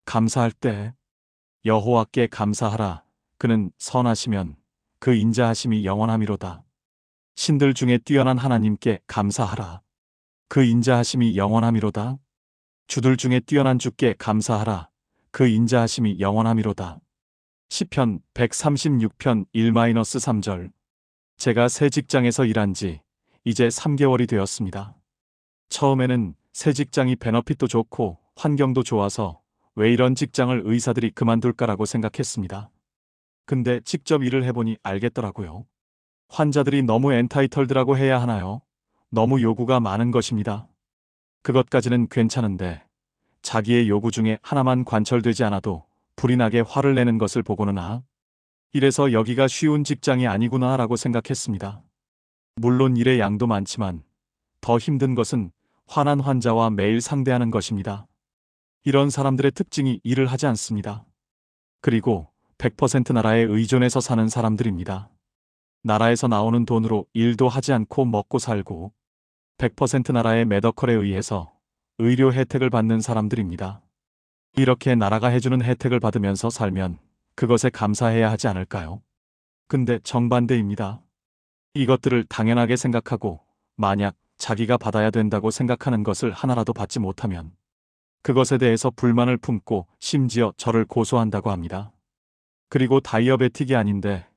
감사할 때 여호와께 감사하라. 그는 선하시면 그 인자하심이 영원함이로다. 신들 중에 뛰어난 하나님께 감사하라. 그 인자하심이 영원함이로다. 주들 중에 뛰어난 주께 감사하라. 그 인자하심이 영원함이로다. 시편 136편 1-3절. 제가 새 직장에서 일한 지 이제 3개월이 되었습니다. 처음에는 새 직장이 베너핏도 좋고 환경도 좋아서 왜 이런 직장을 의사들이 그만둘까라고 생각했습니다. 근데 직접 일을 해보니 알겠더라고요. 환자들이 너무 엔타이털드라고 해야 하나요? 너무 요구가 많은 것입니다. 그것까지는 괜찮은데 자기의 요구 중에 하나만 관철되지 않아도 불이 나게 화를 내는 것을 보고는 이래서 여기가 쉬운 직장이 아니구나 라고 생각했습니다. 물론 일의 양도 많지만 더 힘든 것은 화난 환자와 매일 상대하는 것입니다. 이런 사람들의 특징이 일을 하지 않습니다. 그리고 100% 나라에 의존해서 사는 사람들입니다. 나라에서 나오는 돈으로 일도 하지 않고 먹고 살고 100% 나라의 메더컬에 의해서 의료 혜택을 받는 사람들입니다. 이렇게 나라가 해주는 혜택을 받으면서 살면 그것에 감사해야 하지 않을까요? 근데 정반대입니다. 이것들을 당연하게 생각하고 만약 자기가 받아야 된다고 생각하는 것을 하나라도 받지 못하면 그것에 대해서 불만을 품고 심지어 저를 고소한다고 합니다. 그리고 다이어베틱이 아닌데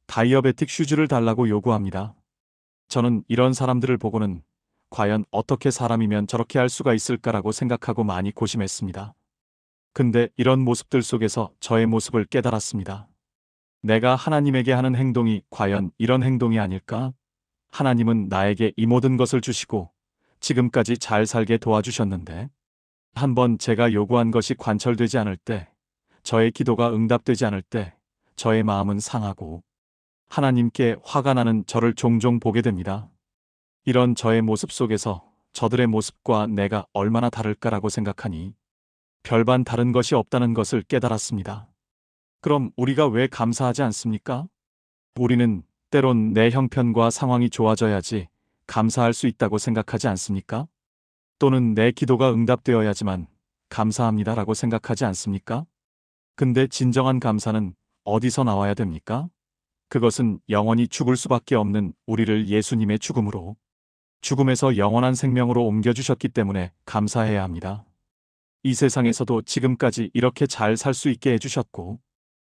다이어베틱 슈즈를 달라고 요구합니다. 저는 이런 사람들을 보고는 과연 어떻게 사람이면 저렇게 할 수가 있을까라고 생각하고 많이 고심했습니다. 근데 이런 모습들 속에서 저의 모습을 깨달았습니다. 내가 하나님에게 하는 행동이 과연 이런 행동이 아닐까? 하나님은 나에게 이 모든 것을 주시고 지금까지 잘 살게 도와주셨는데 한번 제가 요구한 것이 관철되지 않을 때, 저의 기도가 응답되지 않을 때 저의 마음은 상하고 하나님께 화가 나는 저를 종종 보게 됩니다. 이런 저의 모습 속에서 저들의 모습과 내가 얼마나 다를까라고 생각하니 별반 다른 것이 없다는 것을 깨달았습니다. 그럼 우리가 왜 감사하지 않습니까? 우리는 때론 내 형편과 상황이 좋아져야지 감사할 수 있다고 생각하지 않습니까? 또는 내 기도가 응답되어야지만 감사합니다라고 생각하지 않습니까? 근데 진정한 감사는 어디서 나와야 됩니까? 그것은 영원히 죽을 수밖에 없는 우리를 예수님의 죽음으로, 죽음에서 영원한 생명으로 옮겨주셨기 때문에 감사해야 합니다. 이 세상에서도 지금까지 이렇게 잘 살 수 있게 해주셨고,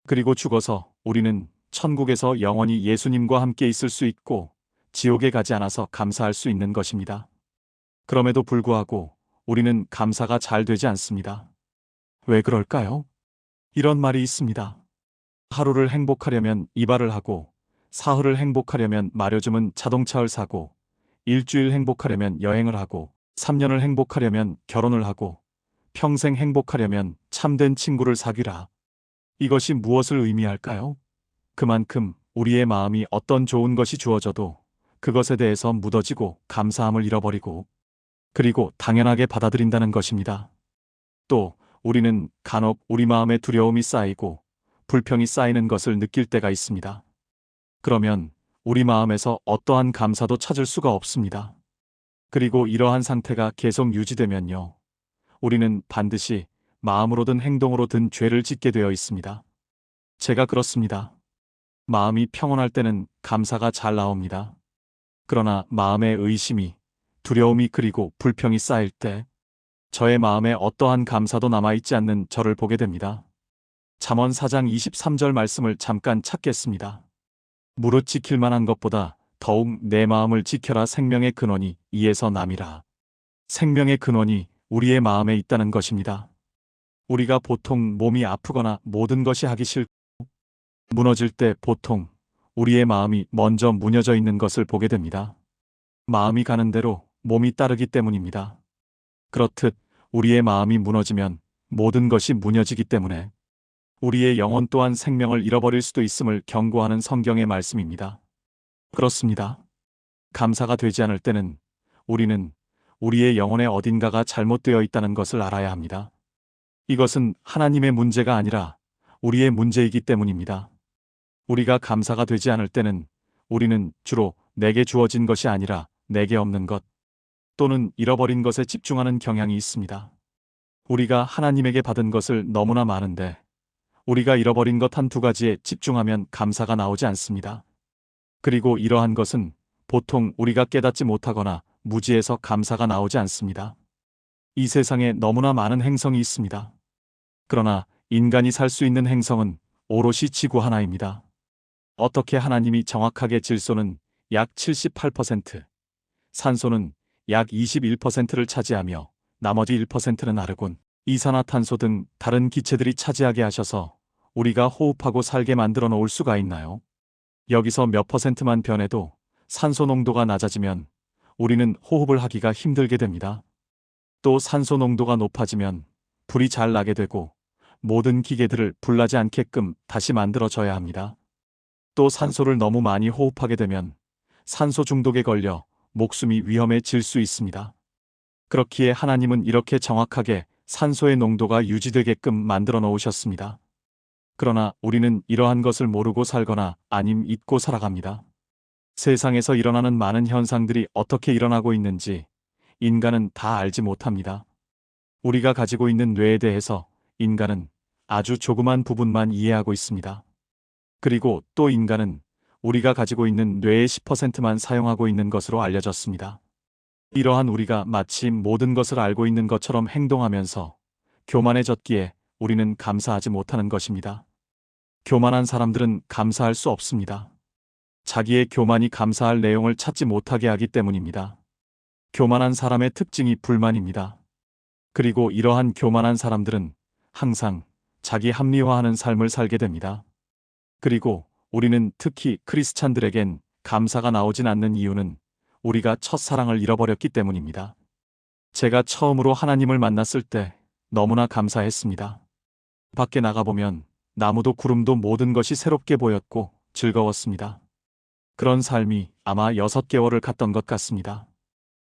그리고 죽어서 우리는 천국에서 영원히 예수님과 함께 있을 수 있고 지옥에 가지 않아서 감사할 수 있는 것입니다. 그럼에도 불구하고 우리는 감사가 잘 되지 않습니다. 왜 그럴까요? 이런 말이 있습니다. 하루를 행복하려면 이발을 하고, 사흘을 행복하려면 마려주면 자동차를 사고, 일주일 행복하려면 여행을 하고, 3년을 행복하려면 결혼을 하고, 평생 행복하려면 참된 친구를 사귀라. 이것이 무엇을 의미할까요? 그만큼 우리의 마음이 어떤 좋은 것이 주어져도 그것에 대해서 묻어지고 감사함을 잃어버리고 그리고 당연하게 받아들인다는 것입니다. 또 우리는 간혹 우리 마음에 두려움이 쌓이고 불평이 쌓이는 것을 느낄 때가 있습니다. 그러면 우리 마음에서 어떠한 감사도 찾을 수가 없습니다. 그리고 이러한 상태가 계속 유지되면요, 우리는 반드시 마음으로든 행동으로든 죄를 짓게 되어 있습니다. 제가 그렇습니다. 마음이 평온할 때는 감사가 잘 나옵니다. 그러나 마음에 의심이, 두려움이 그리고 불평이 쌓일 때 저의 마음에 어떠한 감사도 남아있지 않는 저를 보게 됩니다. 잠언 4장 23절 말씀을 잠깐 찾겠습니다. 무릇 지킬 만한 것보다 더욱 내 마음을 지켜라. 생명의 근원이 이에서 남이라. 생명의 근원이 우리의 마음에 있다는 것입니다. 우리가 보통 몸이 아프거나 모든 것이 하기 싫고 무너질 때 보통 우리의 마음이 먼저 무너져 있는 것을 보게 됩니다. 마음이 가는 대로 몸이 따르기 때문입니다. 그렇듯 우리의 마음이 무너지면 모든 것이 무너지기 때문에 우리의 영혼 또한 생명을 잃어버릴 수도 있음을 경고하는 성경의 말씀입니다. 그렇습니다. 감사가 되지 않을 때는 우리는 우리의 영혼의 어딘가가 잘못되어 있다는 것을 알아야 합니다. 이것은 하나님의 문제가 아니라 우리의 문제이기 때문입니다. 우리가 감사가 되지 않을 때는 우리는 주로 내게 주어진 것이 아니라 내게 없는 것 또는 잃어버린 것에 집중하는 경향이 있습니다. 우리가 하나님에게 받은 것을 너무나 많은데 우리가 잃어버린 것 한두 가지에 집중하면 감사가 나오지 않습니다. 그리고 이러한 것은 보통 우리가 깨닫지 못하거나 무지해서 감사가 나오지 않습니다. 이 세상에 너무나 많은 행성이 있습니다. 그러나 인간이 살 수 있는 행성은 오롯이 지구 하나입니다. 어떻게 하나님이 정확하게 질소는 약 78%, 산소는 약 21%를 차지하며 나머지 1%는 아르곤, 이산화탄소 등 다른 기체들이 차지하게 하셔서 우리가 호흡하고 살게 만들어 놓을 수가 있나요? 여기서 몇 퍼센트만 변해도 산소 농도가 낮아지면 우리는 호흡을 하기가 힘들게 됩니다. 또 산소 농도가 높아지면 불이 잘 나게 되고 모든 기계들을 불나지 않게끔 다시 만들어져야 합니다. 또 산소를 너무 많이 호흡하게 되면 산소 중독에 걸려 목숨이 위험해질 수 있습니다. 그렇기에 하나님은 이렇게 정확하게 산소의 농도가 유지되게끔 만들어 놓으셨습니다. 그러나 우리는 이러한 것을 모르고 살거나 아님 잊고 살아갑니다. 세상에서 일어나는 많은 현상들이 어떻게 일어나고 있는지 인간은 다 알지 못합니다. 우리가 가지고 있는 뇌에 대해서 인간은 아주 조그만 부분만 이해하고 있습니다. 그리고 또 인간은 우리가 가지고 있는 뇌의 10%만 사용하고 있는 것으로 알려졌습니다. 이러한 우리가 마치 모든 것을 알고 있는 것처럼 행동하면서 교만해졌기에 우리는 감사하지 못하는 것입니다. 교만한 사람들은 감사할 수 없습니다. 자기의 교만이 감사할 내용을 찾지 못하게 하기 때문입니다. 교만한 사람의 특징이 불만입니다. 그리고 이러한 교만한 사람들은 항상 자기 합리화하는 삶을 살게 됩니다. 그리고 우리는 특히 크리스찬들에겐 감사가 나오진 않는 이유는 우리가 첫사랑을 잃어버렸기 때문입니다. 제가 처음으로 하나님을 만났을 때 너무나 감사했습니다. 밖에 나가보면 나무도 구름도 모든 것이 새롭게 보였고 즐거웠습니다. 그런 삶이 아마 6개월을 갔던 것 같습니다.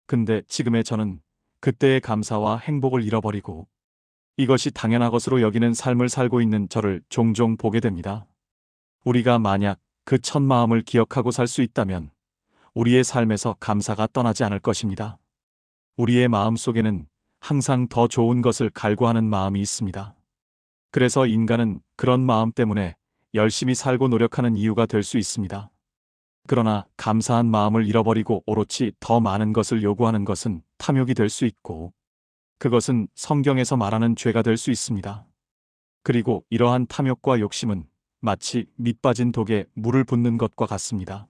근데 지금의 저는 그때의 감사와 행복을 잃어버리고 이것이 당연한 것으로 여기는 삶을 살고 있는 저를 종종 보게 됩니다. 우리가 만약 그 첫 마음을 기억하고 살 수 있다면 우리의 삶에서 감사가 떠나지 않을 것입니다. 우리의 마음 속에는 항상 더 좋은 것을 갈구하는 마음이 있습니다. 그래서 인간은 그런 마음 때문에 열심히 살고 노력하는 이유가 될 수 있습니다. 그러나 감사한 마음을 잃어버리고 오롯이 더 많은 것을 요구하는 것은 탐욕이 될 수 있고 그것은 성경에서 말하는 죄가 될 수 있습니다. 그리고 이러한 탐욕과 욕심은 마치 밑 빠진 독에 물을 붓는 것과 같습니다.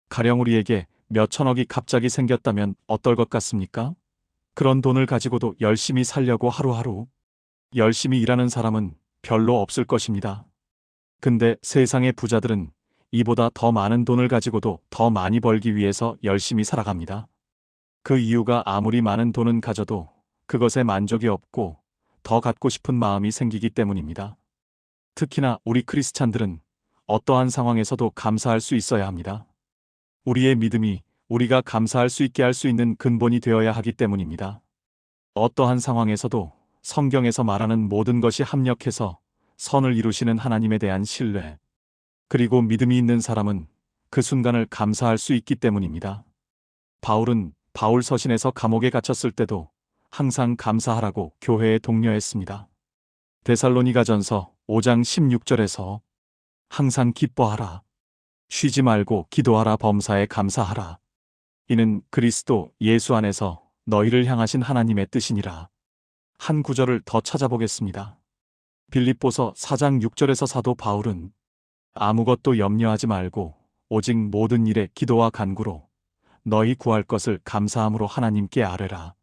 가령 우리에게 몇 천억이 갑자기 생겼다면 어떨 것 같습니까? 그런 돈을 가지고도 열심히 살려고 하루하루 열심히 일하는 사람은 별로 없을 것입니다. 근데 세상의 부자들은 이보다 더 많은 돈을 가지고도 더 많이 벌기 위해서 열심히 살아갑니다. 그 이유가 아무리 많은 돈은 가져도 그것에 만족이 없고 더 갖고 싶은 마음이 생기기 때문입니다. 특히나 우리 크리스찬들은 어떠한 상황에서도 감사할 수 있어야 합니다. 우리의 믿음이 우리가 감사할 수 있게 할 수 있는 근본이 되어야 하기 때문입니다. 어떠한 상황에서도 성경에서 말하는 모든 것이 합력해서 선을 이루시는 하나님에 대한 신뢰, 그리고 믿음이 있는 사람은 그 순간을 감사할 수 있기 때문입니다. 바울은 바울 서신에서 감옥에 갇혔을 때도 항상 감사하라고 교회에 독려했습니다. 데살로니가전서 5장 16절에서 항상 기뻐하라. 쉬지 말고 기도하라. 범사에 감사하라. 이는 그리스도 예수 안에서 너희를 향하신 하나님의 뜻이니라. 한 구절을 더 찾아보겠습니다. 빌립보서 4장 6절에서 사도 바울은 아무것도 염려하지 말고 오직 모든 일에 기도와 간구로 너희 구할 것을 감사함으로 하나님께 아뢰라.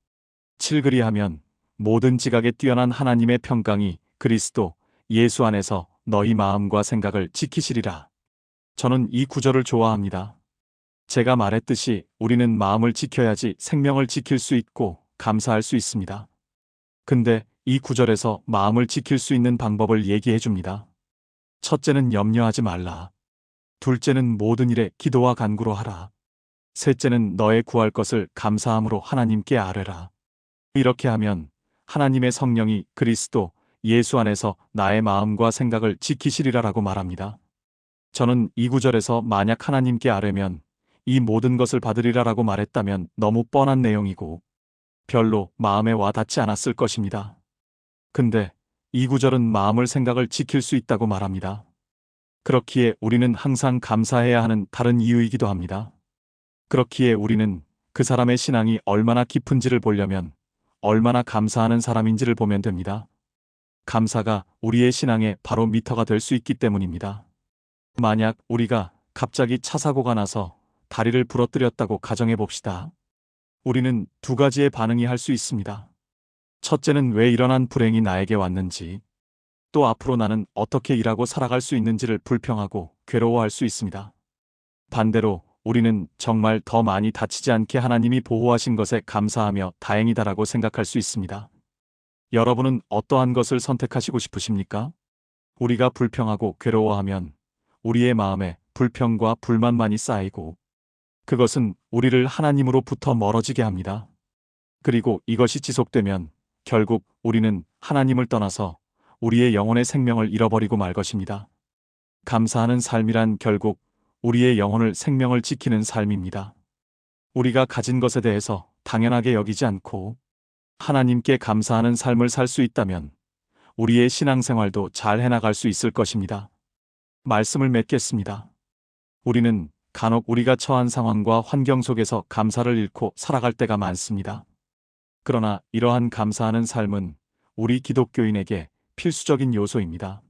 7그리하면 모든 지각에 뛰어난 하나님의 평강이 그리스도 예수 안에서 너희 마음과 생각을 지키시리라. 저는 이 구절을 좋아합니다. 제가 말했듯이 우리는 마음을 지켜야지 생명을 지킬 수 있고 감사할 수 있습니다. 근데 이 구절에서 마음을 지킬 수 있는 방법을 얘기해 줍니다. 첫째는 염려하지 말라. 둘째는 모든 일에 기도와 간구로 하라. 셋째는 너의 구할 것을 감사함으로 하나님께 아뢰라. 이렇게 하면 하나님의 성령이 그리스도 예수 안에서 나의 마음과 생각을 지키시리라라고 말합니다. 저는 이 구절에서 만약 하나님께 아뢰면 이 모든 것을 받으리라라고 말했다면 너무 뻔한 내용이고 별로 마음에 와 닿지 않았을 것입니다. 근데 이 구절은 마음을 생각을 지킬 수 있다고 말합니다. 그렇기에 우리는 항상 감사해야 하는 다른 이유이기도 합니다. 그렇기에 우리는 그 사람의 신앙이 얼마나 깊은지를 보려면 얼마나 감사하는 사람인지를 보면 됩니다. 감사가 우리의 신앙의 바로 미터가 될 수 있기 때문입니다. 만약 우리가 갑자기 차 사고가 나서 다리를 부러뜨렸다고 가정해 봅시다. 우리는 두 가지의 반응이 할 수 있습니다. 첫째는 왜 일어난 불행이 나에게 왔는지, 또 앞으로 나는 어떻게 일하고 살아갈 수 있는지를 불평하고 괴로워할 수 있습니다. 반대로 우리는 정말 더 많이 다치지 않게 하나님이 보호하신 것에 감사하며 다행이다라고 생각할 수 있습니다. 여러분은 어떠한 것을 선택하시고 싶으십니까? 우리가 불평하고 괴로워하면 우리의 마음에 불평과 불만만이 쌓이고 그것은 우리를 하나님으로부터 멀어지게 합니다. 그리고 이것이 지속되면 결국 우리는 하나님을 떠나서 우리의 영혼의 생명을 잃어버리고 말 것입니다. 감사하는 삶이란 결국 우리의 영혼을 생명을 지키는 삶입니다. 우리가 가진 것에 대해서 당연하게 여기지 않고 하나님께 감사하는 삶을 살 수 있다면 우리의 신앙생활도 잘 해나갈 수 있을 것입니다. 말씀을 맺겠습니다. 우리는 간혹 우리가 처한 상황과 환경 속에서 감사를 잃고 살아갈 때가 많습니다. 그러나 이러한 감사하는 삶은 우리 기독교인에게 필수적인 요소입니다.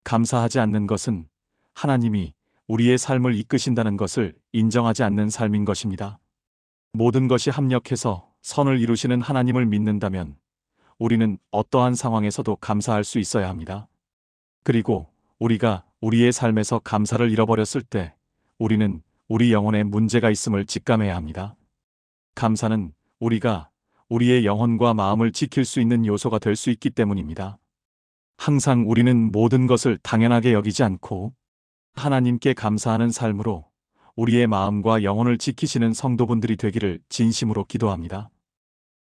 감사하지 않는 것은 하나님이 우리의 삶을 이끄신다는 것을 인정하지 않는 삶인 것입니다. 모든 것이 합력해서 선을 이루시는 하나님을 믿는다면 우리는 어떠한 상황에서도 감사할 수 있어야 합니다. 그리고 우리가 우리의 삶에서 감사를 잃어버렸을 때 우리는 우리 영혼에 문제가 있음을 직감해야 합니다. 감사는 우리가 우리의 영혼과 마음을 지킬 수 있는 요소가 될 수 있기 때문입니다. 항상 우리는 모든 것을 당연하게 여기지 않고 하나님께 감사하는 삶으로 우리의 마음과 영혼을 지키시는 성도분들이 되기를 진심으로 기도합니다.